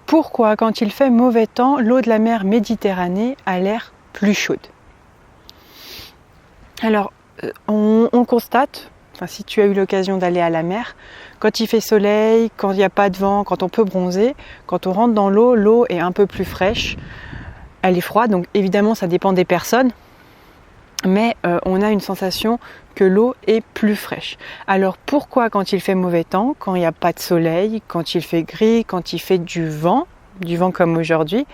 pourquoi quand il fait mauvais temps, l'eau de la mer Méditerranée a l'air plus chaude? Alors, on constate, si tu as eu l'occasion d'aller à la mer, quand il fait soleil, quand il n'y a pas de vent, quand on peut bronzer, quand on rentre dans l'eau, l'eau est un peu plus fraîche, elle est froide, donc évidemment ça dépend des personnes, mais on a une sensation que l'eau est plus fraîche. Alors pourquoi quand il fait mauvais temps, quand il n'y a pas de soleil, quand il fait gris, quand il fait du vent comme aujourd'hui,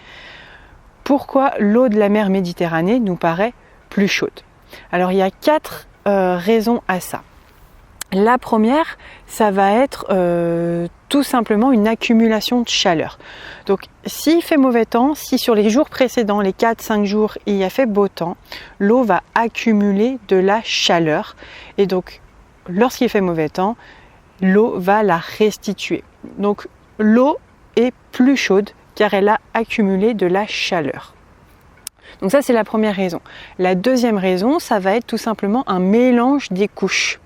pourquoi l'eau de la mer Méditerranée nous paraît plus chaude? Alors il y a 4 raisons à ça. La première, ça va être tout simplement une accumulation de chaleur. Donc s'il fait mauvais temps, si sur les jours précédents, les 4-5 jours, il y a fait beau temps, l'eau va accumuler de la chaleur. Et donc lorsqu'il fait mauvais temps, l'eau va la restituer. Donc l'eau est plus chaude car elle a accumulé de la chaleur. Donc ça c'est la première raison. La deuxième raison, ça va être tout simplement un mélange des couches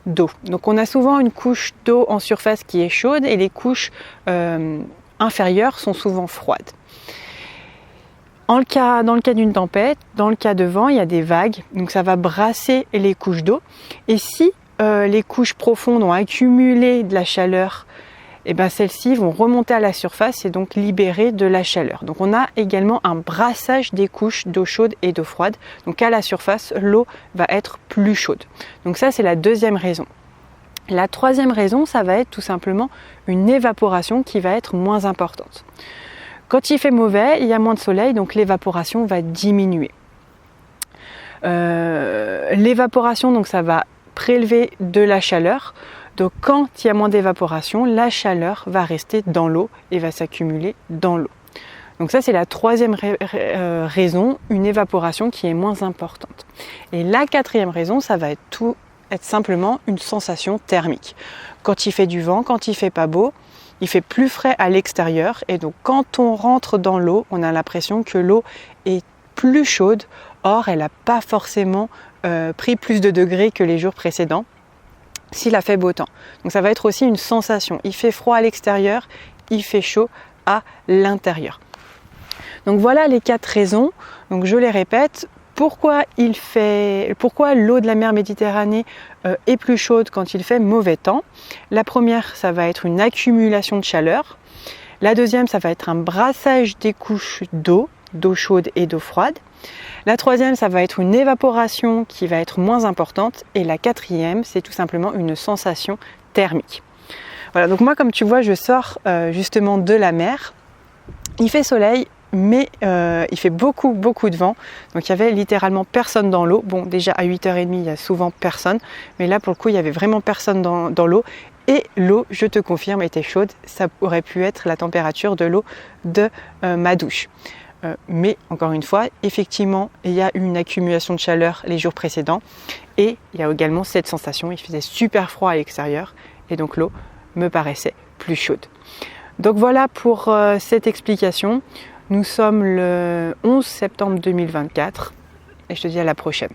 d'eau. Donc on a souvent une couche d'eau en surface qui est chaude et les couches inférieures sont souvent froides. Dans le cas d'une tempête, dans le cas de vent, il y a des vagues, donc ça va brasser les couches d'eau. Et si les couches profondes ont accumulé de la chaleur, et bien celles-ci vont remonter à la surface et donc libérer de la chaleur. Donc on a également un brassage des couches d'eau chaude et d'eau froide. Donc à la surface, l'eau va être plus chaude. Donc ça c'est la deuxième raison. La troisième raison, ça va être tout simplement une évaporation qui va être moins importante. Quand il fait mauvais, il y a moins de soleil, donc l'évaporation va diminuer. L'évaporation, donc ça va prélever de la chaleur. Donc quand il y a moins d'évaporation, la chaleur va rester dans l'eau et va s'accumuler dans l'eau. Donc ça c'est la troisième raison, une évaporation qui est moins importante. Et la quatrième raison, ça va être simplement une sensation thermique. Quand il fait du vent, quand il fait pas beau, il fait plus frais à l'extérieur et donc quand on rentre dans l'eau, on a l'impression que l'eau est plus chaude. Or, elle n'a pas forcément pris plus de degrés que les jours précédents s'il a fait beau temps. Donc ça va être aussi une sensation. Il fait froid à l'extérieur, il fait chaud à l'intérieur. Donc voilà les 4 raisons. Donc je les répète. Pourquoi l'eau de la mer Méditerranée est plus chaude quand il fait mauvais temps? La première, ça va être une accumulation de chaleur. La deuxième, ça va être un brassage des couches d'eau chaude et d'eau froide. La troisième, ça va être une évaporation qui va être moins importante. Et la quatrième, c'est tout simplement une sensation thermique. Voilà, donc moi, comme tu vois, je sors justement de la mer. Il fait soleil, mais il fait beaucoup de vent. Donc il y avait littéralement personne dans l'eau. Bon, déjà à 8h30, il y a souvent personne. Mais là, pour le coup, il n'y avait vraiment personne dans l'eau. Et l'eau, je te confirme, était chaude. Ça aurait pu être la température de l'eau de ma douche. Mais encore une fois, effectivement, il y a eu une accumulation de chaleur les jours précédents et il y a également cette sensation, il faisait super froid à l'extérieur et donc l'eau me paraissait plus chaude. Donc voilà pour cette explication. Nous sommes le 11 septembre 2024 et je te dis à la prochaine.